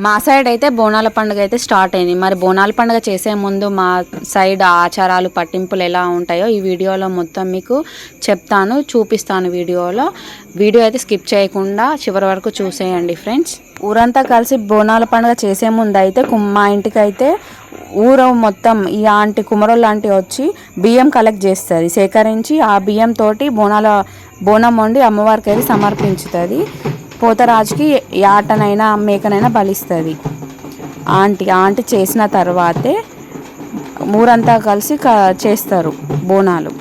మా సైడ్ అయితే బోనాల పండుగ అయితే స్టార్ట్ అయింది. మరి బోనాల పండుగ చేసే ముందు మా సైడ్ ఆచారాలు పట్టింపులు ఎలా ఉంటాయో ఈ వీడియోలో మొత్తం మీకు చెప్తాను, చూపిస్తాను. వీడియో అయితే స్కిప్ చేయకుండా చివరి వరకు చూసేయండి ఫ్రెండ్స్. ఊరంతా కలిసి బోనాల పండుగ చేసే ముందు అయితే మా ఇంటికి అయితే ఊరు మొత్తం ఈ ఆంటీ కుమరోళ్ళు లాంటి వచ్చి బియ్యం కలెక్ట్ చేస్తుంది. సేకరించి ఆ బియ్యం తోటి బోనం వండి అమ్మవారికి అయితే సమర్పించుతుంది. పోతరాజుకి యాటనైనా మేకనైనా బలిస్తుంది. ఆంటీ చేసిన తర్వాతే ఊరంతా కలిసి చేస్తారు బోనాలు.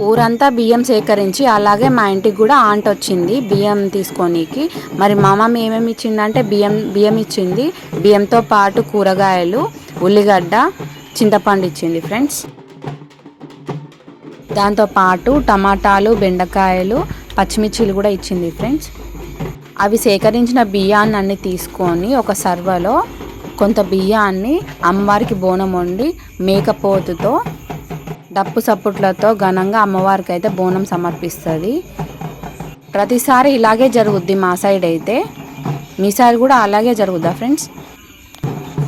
ఊరంతా బియ్యం సేకరించి, అలాగే మా ఇంటికి కూడా ఆంటీ వచ్చింది బియ్యం తీసుకోనీకి. మరి మా మమ్మీ ఏమేమి ఇచ్చిందంటే బియ్యం ఇచ్చింది. బియ్యంతో పాటు కూరగాయలు, ఉల్లిగడ్డ, చింతపండు ఇచ్చింది ఫ్రెండ్స్. దాంతోపాటు టమాటాలు, బెండకాయలు, పచ్చిమిర్చిలు కూడా ఇచ్చింది ఫ్రెండ్స్. అవి సేకరించిన బియ్యాన్ని అన్ని తీసుకొని ఒక సర్వలో కొంత బియ్యాన్ని అమ్మవారికి బోనం వండి మేకపోతుతో డప్పు సప్పుట్లతో ఘనంగా అమ్మవారికి అయితే బోనం సమర్పిస్తుంది. ప్రతిసారి ఇలాగే జరుగుద్ది మా సైడ్ అయితే. మీ సైడ్ కూడా అలాగే జరుగుద్దా ఫ్రెండ్స్?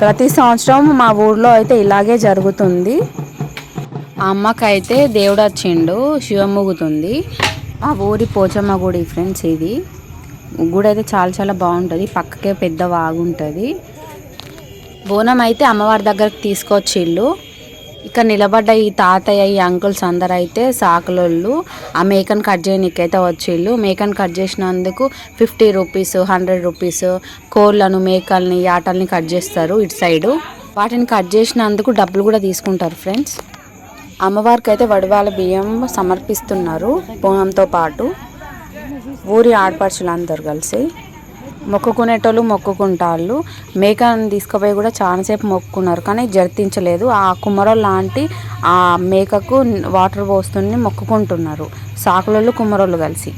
ప్రతి సంవత్సరం మా ఊర్లో అయితే ఇలాగే జరుగుతుంది. ఆ అమ్మకైతే దేవుడు వచ్చిండు, శివముగుతుంది. మా ఊరి పోచమ్మ గుడి ఫ్రెండ్స్. ఇది గుడి అయితే చాలా బాగుంటుంది. పక్కకే పెద్ద వాగు ఉంటుంది. బోనం అయితే అమ్మవారి దగ్గరకు తీసుకొచ్చిళ్ళు. ఇక్కడ నిలబడ్డ ఈ తాతయ్య, ఈ అంకుల్స్ అందరూ అయితే సాకులోళ్ళు ఆ మేకను కట్ చేయడానికైతే వచ్చిళ్ళు. మేకను కట్ చేసినందుకు 50 రూపీస్, 100 రూపీస్ కోళ్ళను, మేకల్ని, యాటల్ని కట్ చేస్తారు ఇటు సైడు. వాటిని కట్ చేసినందుకు డబ్బులు కూడా తీసుకుంటారు ఫ్రెండ్స్. అమ్మవారికి అయితే వడివాల బియ్యం సమర్పిస్తున్నారు బోనంతో పాటు. ఊరి ఆడపడుచులు అందరు కలిసి మొక్కుకునేటోళ్ళు మొక్కుకుంటాళ్ళు. మేకను తీసుకుపోయి కూడా చాలాసేపు మొక్కుకున్నారు, కానీ జరితించలేదు. ఆ కుమ్మరో లాంటి ఆ మేకకు వాటర్ పోస్తుని మొక్కుకుంటున్నారు సాకులోళ్ళు, కుమ్మరోళ్ళు కలిసి.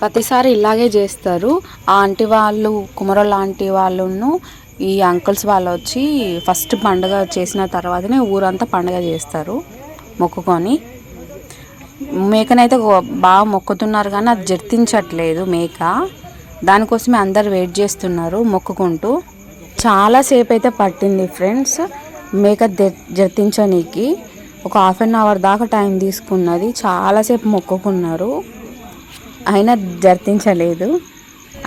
ప్రతిసారి ఇలాగే చేస్తారు. ఆ ఆంటీ వాళ్ళు, కుమ్మరో లాంటి వాళ్ళను ఈ అంకుల్స్ వాళ్ళు వచ్చి ఫస్ట్ పండుగ చేసిన తర్వాతనే ఊరంతా పండుగ చేస్తారు మొక్కుకొని. మేకనైతే బాగా మొక్కుతున్నారు, కానీ అది జర్తించట్లేదు మేక. దానికోసమే అందరు వెయిట్ చేస్తున్నారు మొక్కుకుంటూ. చాలాసేపు అయితే పట్టింది ఫ్రెండ్స్ మేక జర్తించనీకి. ఒక 1/2 అవర్ దాకా టైం తీసుకున్నది. చాలాసేపు మొక్కుకున్నారు, అయినా జర్తించలేదు.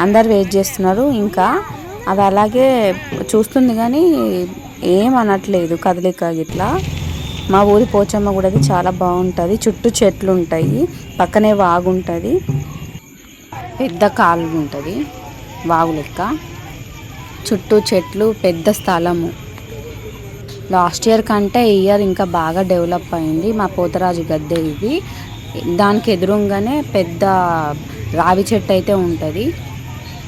అందరు వెయిట్ చేస్తున్నారు. ఇంకా అది అలాగే చూస్తుంది కానీ ఏమనట్లేదు కదలిక గిట్లా. మా ఊరి పోచమ్మ కూడా అది చాలా బాగుంటుంది. చుట్టూ చెట్లు ఉంటాయి, పక్కనే వాగు ఉంటుంది, పెద్ద కాలువ ఉంటుంది వాగు లెక్క. చుట్టూ చెట్లు, పెద్ద స్థలము. లాస్ట్ ఇయర్ కంటే ఈ ఇయర్ ఇంకా బాగా డెవలప్ అయింది. మా పోతరాజు గద్దె ఇది. దానికి ఎదురుగానే పెద్ద రావి చెట్టు అయితే ఉంటుంది.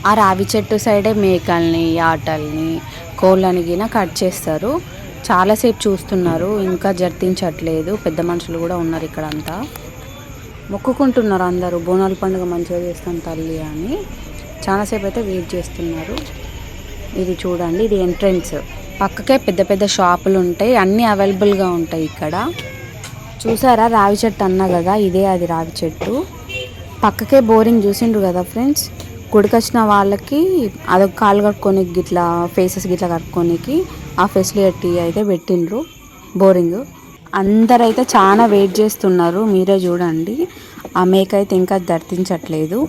ఆ రావి చెట్టు సైడే మేకల్ని, యాటల్ని, కోళ్ళని గిన కట్ చేస్తారు. చాలాసేపు చూస్తున్నారు, ఇంకా జర్తించట్లేదు. పెద్ద మనుషులు కూడా ఉన్నారు ఇక్కడ అంతా. మొక్కుకుంటున్నారు అందరూ, బోనాల పండుగ మంచిగా చేస్తాం తల్లి అని. చాలాసేపు అయితే వెయిట్ చేస్తున్నారు. ఇది చూడండి, ఇది ఎంట్రన్స్. పక్కకే పెద్ద షాపులు ఉంటాయి, అన్నీ అవైలబుల్గా ఉంటాయి ఇక్కడ. చూసారా రావి చెట్టు అన్నా కదా, ఇదే అది రావి చెట్టు. పక్కకే బోరింగ్ చూసిండ్రు కదా ఫ్రెండ్స్. గుడికొచ్చిన వాళ్ళకి అదొక కాలు కట్టుకోనికి గిట్లా, ఫేసెస్ గిట్లా కట్టుకోనికి ఆ ఫెసిలిటీ అయితే పెట్టిండ్రు బోరింగ్. అందరైతే చాలా వెయిట్ చేస్తున్నారు. మీరే చూడండి, ఆ మేక అయితే ఇంకా దర్తించట్లేదు.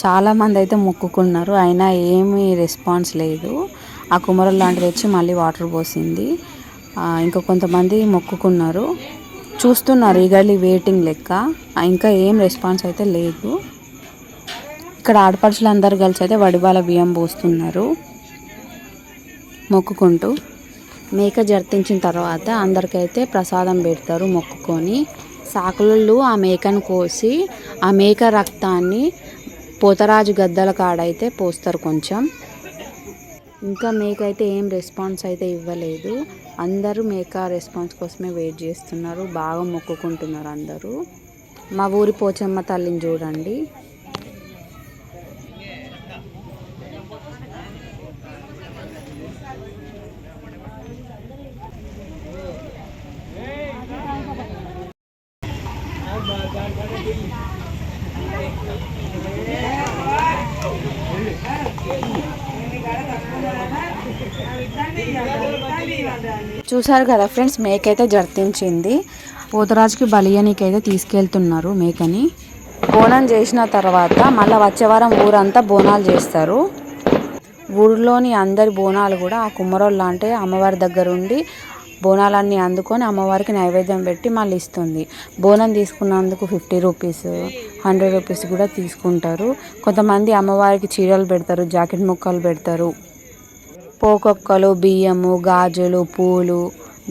చాలామంది అయితే మొక్కుకున్నారు, అయినా ఏమీ రెస్పాన్స్ లేదు. ఆ కుమ్మరం లాంటిది వచ్చి మళ్ళీ వాటర్ పోసింది. ఇంకా కొంతమంది మొక్కుకున్నారు, చూస్తున్నారు ఈగర్లీ వెయిటింగ్ లెక్క. ఇంకా ఏం రెస్పాన్స్ అయితే లేదు. ఇక్కడ ఆడపడుచులు అందరు కలిసి అయితే వడిబాల బియ్యం పోస్తున్నారు మొక్కుకుంటూ. మేక జర్తించిన తర్వాత అందరికైతే ప్రసాదం పెడతారు మొక్కుకొని. సాకులు ఆ మేకను కోసి ఆ మేక రక్తాన్ని పోతరాజు గద్దల కాడైతే పోస్తారు కొంచెం. ఇంకా మేక అయితే ఏం రెస్పాన్స్ అయితే ఇవ్వలేదు. అందరూ మేక రెస్పాన్స్ కోసమే వెయిట్ చేస్తున్నారు. బాగా మొక్కుకుంటున్నారు అందరూ. మా ఊరి పోచమ్మ తల్లిని చూడండి. చూసారు కదా ఫ్రెండ్స్, మేకైతే జర్తించింది. పోతరాజుకి బలియనికైతే తీసుకెళ్తున్నారు మేకని. బోనం చేసిన తర్వాత మళ్ళీ వచ్చే వారం ఊరంతా బోనాలు చేస్తారు. ఊరిలోని అందరి బోనాలు కూడా ఆ కుమ్మరోళ్ళు అంటే అమ్మవారి దగ్గర ఉండి బోనాలన్నీ అందుకొని అమ్మవారికి నైవేద్యం పెట్టి మళ్ళీ ఇస్తుంది. బోనం తీసుకున్నందుకు 50 రూపీస్, 100 రూపీస్ కూడా తీసుకుంటారు. కొంతమంది అమ్మవారికి చీరలు పెడతారు, జాకెట్ ముక్కలు పెడతారు. పోకొక్కలు, బియ్యము, గాజులు, పూలు,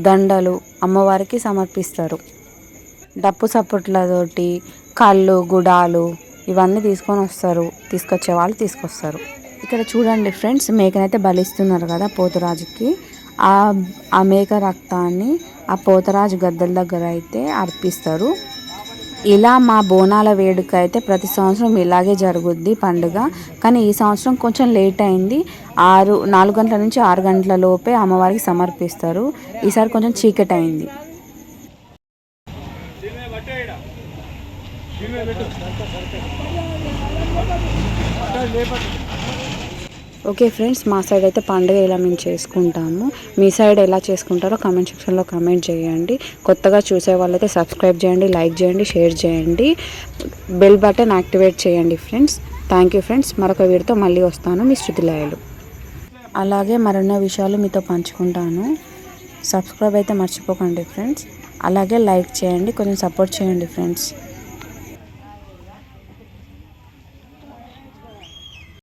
దండలు అమ్మవారికి సమర్పిస్తారు. డప్పు సప్పుట్లతోటి కళ్ళు, గుడాలు ఇవన్నీ తీసుకొని వస్తారు. తీసుకొచ్చే వాళ్ళు తీసుకొస్తారు. ఇక్కడ చూడండి ఫ్రెండ్స్, మేకనైతే బలిస్తున్నారు కదా పోతురాజుకి. ఆ మేక రక్తాన్ని ఆ పోతరాజు గద్దెల దగ్గర అయితే అర్పిస్తారు. ఇలా మా బోనాల వేడుక అయితే ప్రతి సంవత్సరం ఇలాగే జరుగుద్ది పండుగ. కానీ ఈ సంవత్సరం కొంచెం లేట్ అయింది. 4 గంటల నుంచి 6 గంటల లోపే అమ్మవారికి సమర్పిస్తారు. ఈసారి కొంచెం చీకటి అయింది. ఓకే ఫ్రెండ్స్, మా సైడ్ అయితే పండుగ ఇలా మేము చేసుకుంటాము. మీ సైడ్ ఎలా చేసుకుంటారో కామెంట్ సెక్షన్లో కామెంట్ చేయండి. కొత్తగా చూసే వాళ్ళైతే సబ్స్క్రైబ్ చేయండి, లైక్ చేయండి, షేర్ చేయండి, బెల్ బటన్ యాక్టివేట్ చేయండి ఫ్రెండ్స్. Thank you friends. మరొక వీడియోతో మళ్ళీ వస్తాను, మీ శృతిలయలు. అలాగే మరెన్నో విషయాలు మీతో పంచుకుంటాను. సబ్స్క్రైబ్ అయితే మర్చిపోకండి ఫ్రెండ్స్. అలాగే లైక్ చేయండి, కొంచెం సపోర్ట్ చేయండి ఫ్రెండ్స్.